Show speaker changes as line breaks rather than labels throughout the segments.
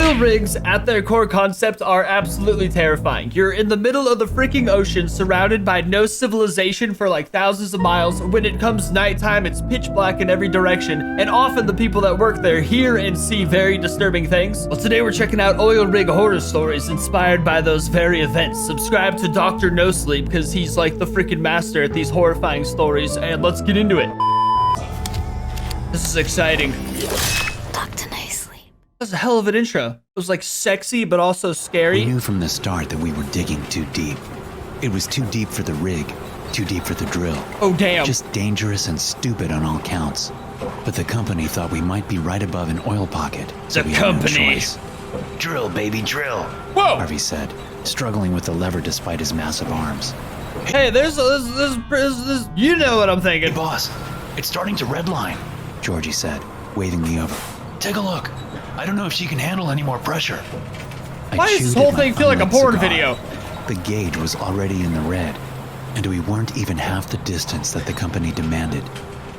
Oil rigs at their core concept are absolutely terrifying. You're in the middle of the freaking ocean, surrounded by no civilization for like thousands of miles. When it comes nighttime, it's pitch black in every direction, and often the people that work there hear and see very disturbing things. Well, today we're checking out oil rig horror stories inspired by those very events. Subscribe to Dr. No Sleep because he's like the freaking master at these horrifying stories, and let's get into it. This is exciting. That was a hell of an intro. It was like sexy, but also scary.
We knew from the start that we were digging too deep. It was too deep for the rig, too deep for the drill.
Oh, damn.
Just dangerous and stupid on all counts. But the company thought we might be right above an oil pocket, so we had no choice.
Drill, baby, drill.
Whoa!
Harvey said, struggling with the lever despite his massive arms.
Hey, there's you know what I'm thinking.
Hey, boss, it's starting to redline.
Georgie said, waving me over.
Take a look. I don't know if she can handle any more pressure.
Why does this whole thing feel like a porn video?
The gauge was already in the red, and we weren't even half the distance that the company demanded.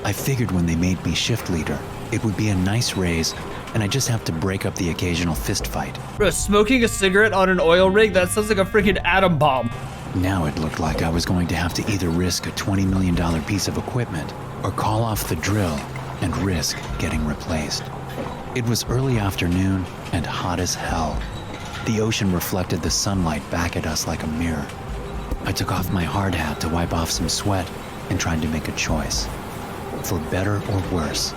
I figured when they made me shift leader, it would be a nice raise, and I just have to break up the occasional fist fight.
Bro, smoking a cigarette on an oil rig? That sounds like a freaking atom bomb.
Now it looked like I was going to have to either risk a $20 million piece of equipment or call off the drill and risk getting replaced. It was early afternoon and hot as hell. The ocean reflected the sunlight back at us like a mirror. I took off my hard hat to wipe off some sweat and tried to make a choice. For better or worse,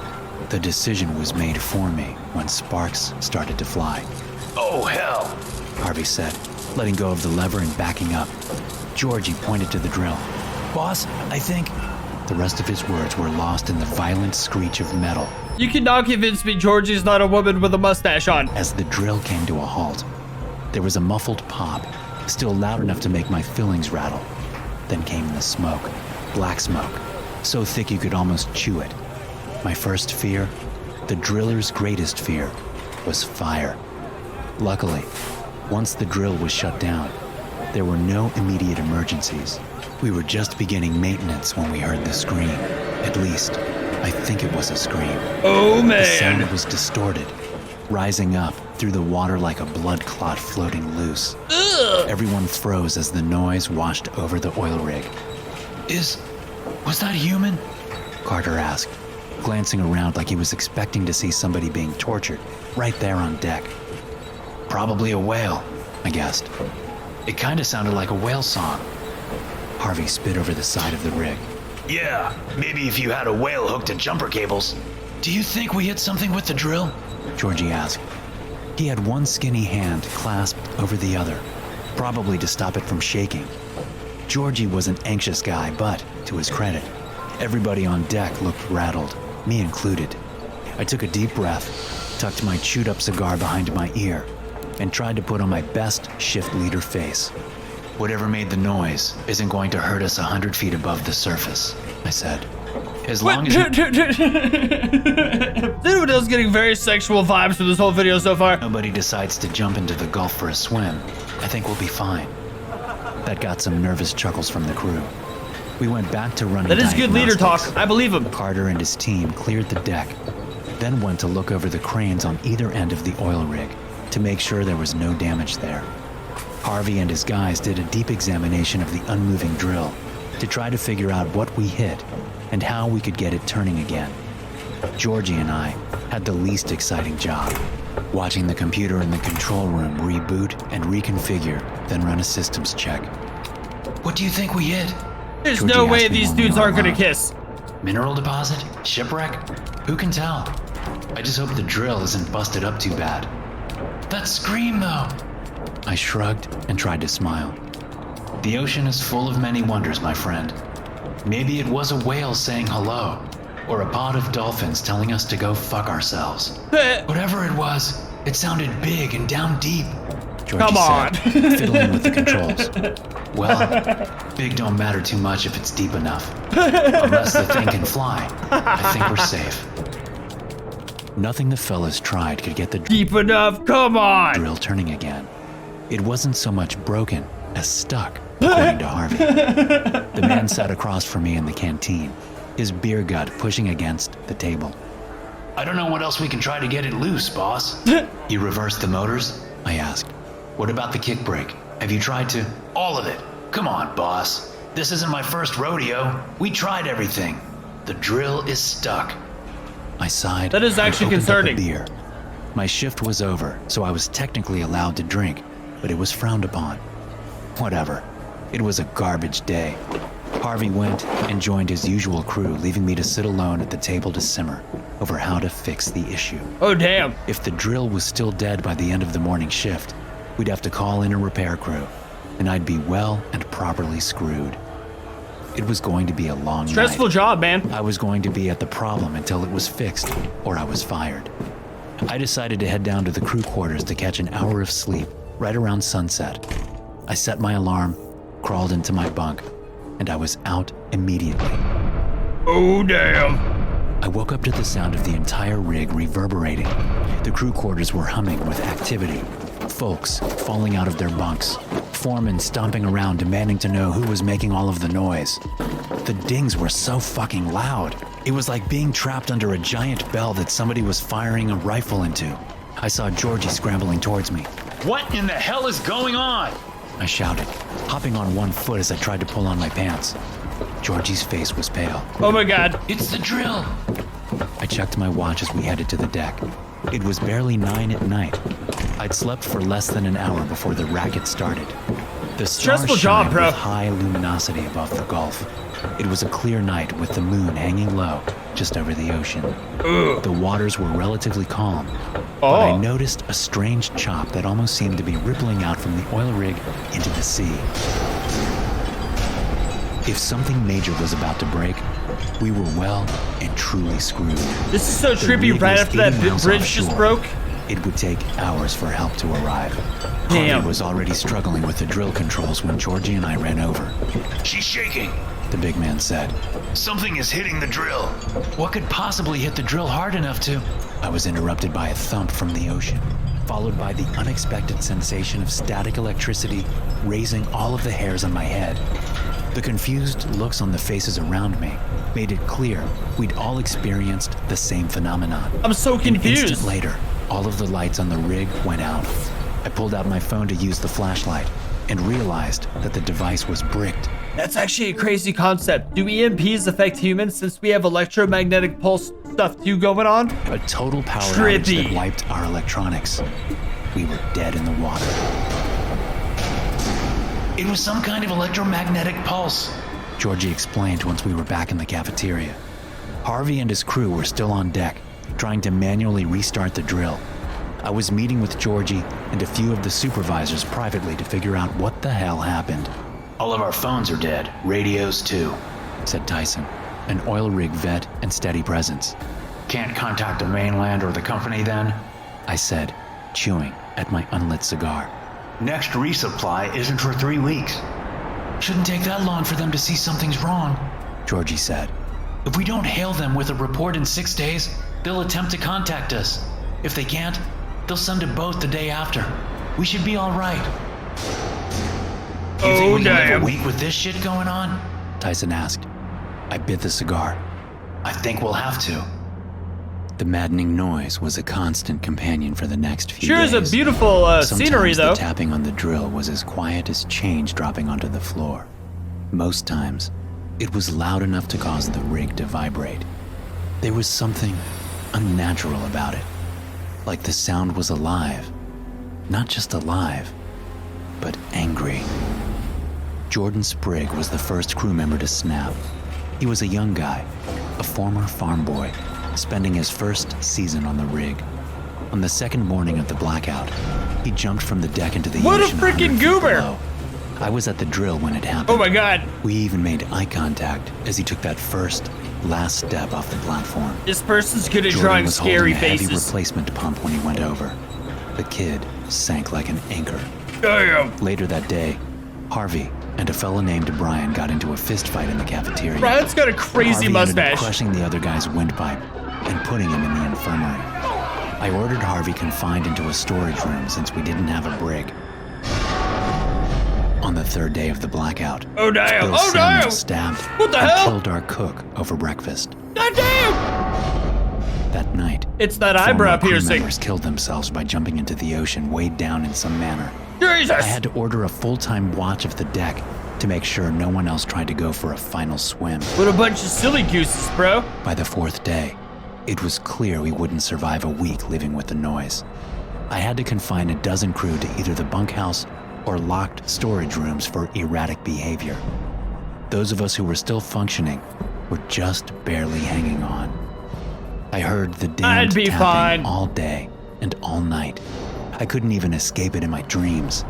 the decision was made for me when sparks started to fly.
Oh, hell,
Harvey said, letting go of the lever and backing up. Georgie pointed to the drill.
Boss, I think...
The rest of his words were lost in the violent screech of metal.
You cannot convince me Georgie's not a woman with a mustache on.
As the drill came to a halt, there was a muffled pop, still loud enough to make my fillings rattle. Then came the smoke, black smoke, so thick you could almost chew it. My first fear, the driller's greatest fear, was fire. Luckily, once the drill was shut down, there were no immediate emergencies. We were just beginning maintenance when we heard the scream. At least, I think it was a scream.
Oh, man.
The sound was distorted, rising up through the water like a blood clot floating loose.
Ugh.
Everyone froze as the noise washed over the oil rig.
Was that human?
Carter asked, glancing around like he was expecting to see somebody being tortured right there on deck.
Probably a whale,
I guessed.
It kind of sounded like a whale song.
Harvey spit over the side of the rig.
Yeah, maybe if you had a whale hooked to jumper cables. Do you think we hit something with the drill?
Georgie asked. He had one skinny hand clasped over the other, probably to stop it from shaking. Georgie was an anxious guy, but, to his credit, everybody on deck looked rattled, me included. I took a deep breath, tucked my chewed-up cigar behind my ear, and tried to put on my best shift leader face.
Whatever made the noise isn't going to hurt us 100 feet above the surface,
I said.
As long as
Anyone else getting very sexual vibes from this whole video so far?
Nobody decides to jump into the Gulf for a swim, I think we'll be fine. That got some nervous chuckles from the crew. We went back to running.
That is good leader talk.
diagnostics.
I believe him.
Carter and his team cleared the deck, then went to look over the cranes on either end of the oil rig to make sure there was no damage there. Harvey and his guys did a deep examination of the unmoving drill to try to figure out what we hit and how we could get it turning again. Georgie and I had the least exciting job, watching the computer in the control room reboot and reconfigure, then run a systems check.
What do you think we hit?
There's
Georgie
no way
asked me
these
when we
dudes
were
aren't gonna
alone.
kiss.
Mineral deposit? Shipwreck? Who can tell? I just hope the drill isn't busted up too bad. That scream, though!
I shrugged and tried to smile.
The ocean is full of many wonders, my friend. Maybe it was a whale saying hello, or a pod of dolphins telling us to go fuck ourselves. Whatever it was, it sounded big and down deep.
Georgie
Come on.
said, fiddling with the controls.
Well, big don't matter too much if it's deep enough. Unless the thing can fly, I think we're safe.
Nothing the fellas tried could get the
Deep enough, come on.
drill turning again. It wasn't so much broken as stuck, according to Harvey. The man sat across from me in the canteen, his beer gut pushing against the table.
I don't know what else we can try to get it loose, boss. You reversed the motors? I asked. What about the kick brake? Have you tried to? All of it. Come on, boss. This isn't my first rodeo. We tried everything. The drill is stuck. I sighed.
That is actually
and opened up a
concerning.
beer. My shift was over, so I was technically allowed to drink, but it was frowned upon. Whatever. It was a garbage day. Harvey went and joined his usual crew, leaving me to sit alone at the table to simmer over how to fix the issue.
Oh, damn.
If the drill was still dead by the end of the morning shift, we'd have to call in a repair crew, and I'd be well and properly screwed. It was going to be a long
Stressful
night.
job, man.
I was going to be at the problem until it was fixed, or I was fired. I decided to head down to the crew quarters to catch an hour of sleep right around sunset. I set my alarm, crawled into my bunk, and I was out immediately.
Oh, damn.
I woke up to the sound of the entire rig reverberating. The crew quarters were humming with activity. Folks falling out of their bunks. Foremen stomping around demanding to know who was making all of the noise. The dings were so fucking loud. It was like being trapped under a giant bell that somebody was firing a rifle into. I saw Georgie scrambling towards me.
What in the hell is going on?
I shouted, hopping on one foot as I tried to pull on my pants. Georgie's face was pale.
Oh my god.
It's the drill.
I checked my watch as we headed to the deck. It was barely 9 at night. I'd slept for less than an hour before the racket started. The stars
Stressful job,
shined
bro.
with high luminosity above the Gulf. It was a clear night with the moon hanging low just over the ocean. The waters were relatively calm, but I noticed a strange chop that almost seemed to be rippling out from the oil rig into the sea. If something major was about to break, we were well and truly screwed.
This is so
The
trippy
rig
right
was
after that
80 miles
bridge just
offshore.
broke.
It would take hours for help to arrive.
Damn.
Harvey was already struggling with the drill controls when Georgie and I ran over.
She's shaking.
The big man said.
Something is hitting the drill. What could possibly hit the drill hard enough to?
I was interrupted by a thump from the ocean, followed by the unexpected sensation of static electricity raising all of the hairs on my head. The confused looks on the faces around me made it clear we'd all experienced the same phenomenon.
I'm so
An
confused.
instant later, all of the lights on the rig went out. I pulled out my phone to use the flashlight and realized that the device was bricked.
That's actually a crazy concept. Do EMPs affect humans since we have electromagnetic pulse stuff too going on?
A total power outage
Trippy.
that wiped our electronics. We were dead in the water.
It was some kind of electromagnetic pulse.
Georgie explained once we were back in the cafeteria. Harvey and his crew were still on deck, trying to manually restart the drill. I was meeting with Georgie and a few of the supervisors privately to figure out what the hell happened,
All of our phones are dead. Radios too.
said Tyson, an oil rig vet and steady presence.
Can't contact the mainland or the company then?
I said, chewing at my unlit cigar.
Next resupply isn't for 3 weeks. Shouldn't take that long for them to see something's wrong.
Georgie said.
If we don't hail them with a report in 6 days, they'll attempt to contact us. If they can't, they'll send a boat the day after. We should be all right. You think we can live a week with this shit going on?
Tyson asked. I bit the cigar.
I think we'll have to.
The maddening noise was a constant companion for the next few
Sure
days.
is a beautiful scenery
Sometimes
though.
the tapping on the drill was as quiet as change dropping onto the floor. Most times, it was loud enough to cause the rig to vibrate. There was something unnatural about it, like the sound was alive. Not just alive, but angry. Jordan Sprigg was the first crew member to snap. He was a young guy, a former farm boy, spending his first season on the rig. On the second morning of the blackout, he jumped from the deck into the
What a
ocean.
freaking
100 feet
goober!
below. I was at the drill when it happened.
Oh my god.
We even made eye contact as he took that first, last step off the platform.
This person's good at
Jordan
drawing
was
scary
holding a heavy
faces.
replacement pump when he went over. The kid sank like an anchor.
Damn.
Later that day, Harvey and a fellow named Brian got into a fist fight in the cafeteria.
Brian's got a crazy
Harvey ended up
mustache.
crushing the other guy's windpipe and putting him in the infirmary. I ordered Harvey confined into a storage room since we didn't have a brig. On the third day of the blackout,
Oh damn.
Bill
Oh
Simmons
damn.
was stabbed
What the
and
hell?
killed our cook over breakfast.
God damn.
That night.
It's that
Four
eyebrow
more crew
piercing.
members killed themselves by jumping into the ocean weighed down in some manner.
Jesus!
I had to order a full-time watch of the deck to make sure no one else tried to go for a final swim.
What a bunch of silly gooses, bro.
By the fourth day, it was clear we wouldn't survive a week living with the noise. I had to confine a dozen crew to either the bunkhouse or locked storage rooms for erratic behavior. Those of us who were still functioning were just barely hanging on. I heard the damned
I'd be
tapping
fine.
all day and all night. I couldn't even escape it in my dreams.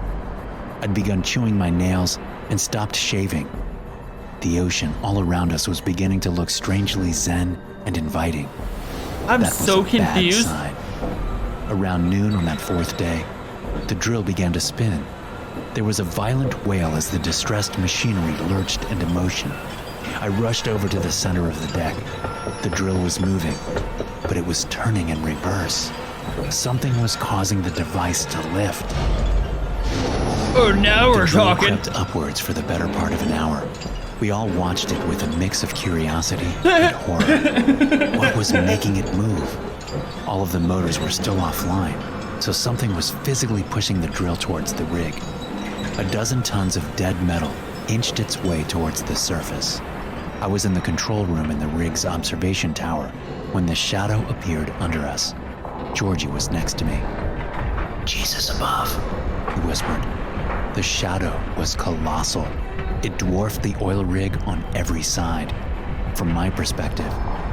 I'd begun chewing my nails and stopped shaving. The ocean all around us was beginning to look strangely zen and inviting.
I'm
That was
so
a bad
confused.
sign. Around noon on that fourth day, the drill began to spin. There was a violent wail as the distressed machinery lurched into motion. I rushed over to the center of the deck. The drill was moving, but it was turning in reverse. Something was causing the device to lift.
Oh, now we're
The drill
talking.
crept upwards for the better part of an hour. We all watched it with a mix of curiosity and horror. What was making it move? All of the motors were still offline, so something was physically pushing the drill towards the rig. A dozen tons of dead metal inched its way towards the surface. I was in the control room in the rig's observation tower when the shadow appeared under us. Georgie was next to me. "Jesus above," he whispered. The shadow was colossal. It dwarfed the oil rig on every side. From my perspective,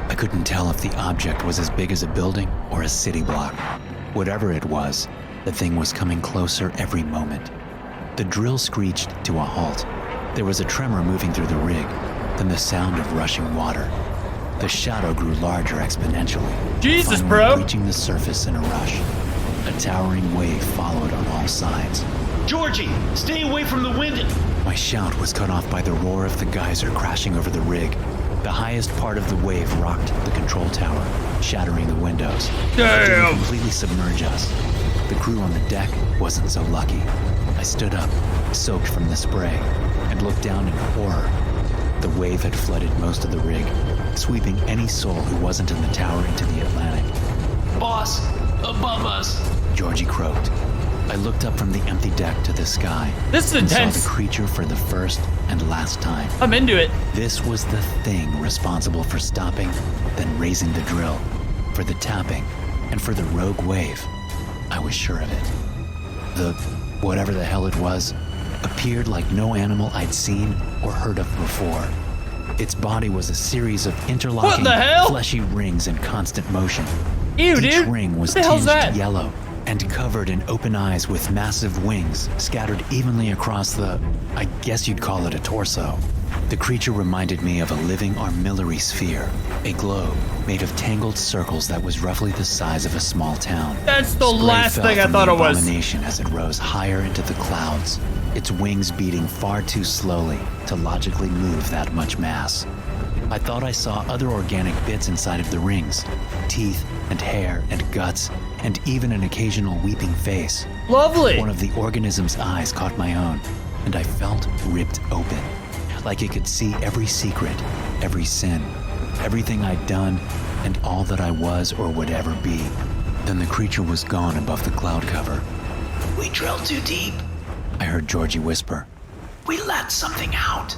I couldn't tell if the object was as big as a building or a city block. Whatever it was, the thing was coming closer every moment. The drill screeched to a halt. There was a tremor moving through the rig, then the sound of rushing water. The shadow grew larger exponentially,
Jesus,
finally
bro.
reaching the surface in a rush. A towering wave followed on all sides.
Georgie, stay away from the wind.
My shout was cut off by the roar of the geyser crashing over the rig. The highest part of the wave rocked the control tower, shattering the windows. It didn't
Damn.
completely submerge us. The crew on the deck wasn't so lucky. I stood up, soaked from the spray, and looked down in horror. The wave had flooded most of the rig, sweeping any soul who wasn't in the tower into the Atlantic.
Boss, above us.
Georgie croaked. I looked up from the empty deck to the sky
This is
and saw
intense.
the creature for the first and last time.
I'm into it.
This was the thing responsible for stopping, then raising the drill, for the tapping, and for the rogue wave. I was sure of it. The whatever the hell it was appeared like no animal I'd seen or heard of before. Its body was a series of interlocking,
What the hell?
fleshy rings in constant motion.
Ew,
Each
dude.
ring was
What the hell's
tinged
that?
yellow and covered in open eyes with massive wings scattered evenly across the, I guess you'd call it a torso. The creature reminded me of a living armillary sphere, a globe made of tangled circles that was roughly the size of a small town.
That's the
Spray
last
fell
thing I
from
thought
the
it was.
abomination as it rose higher into the clouds, its wings beating far too slowly to logically move that much mass. I thought I saw other organic bits inside of the rings, teeth and hair and guts, and even an occasional weeping face.
Lovely.
One of the organism's eyes caught my own, and I felt ripped open, like it could see every secret, every sin, everything I'd done, and all that I was or would ever be. Then the creature was gone above the cloud cover.
We drilled too deep.
I heard Georgie whisper.
We let something out.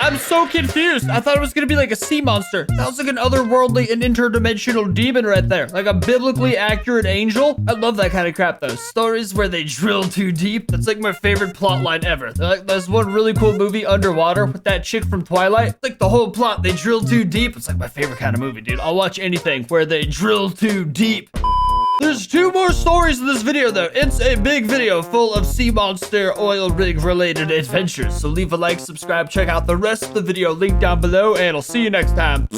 I'm so confused. I thought it was gonna be like a sea monster. That was like an otherworldly and interdimensional demon right there. Like a biblically accurate angel. I love that kind of crap though. Stories where they drill too deep. That's like my favorite plot line ever. Like, there's one really cool movie, Underwater, with that chick from Twilight. It's like the whole plot, they drill too deep. It's like my favorite kind of movie, dude. I'll watch anything where they drill too deep. There's 2 more stories in this video though. It's a big video full of sea monster oil rig related adventures. So leave a like, subscribe, check out the rest of the video, link down below, and I'll see you next time.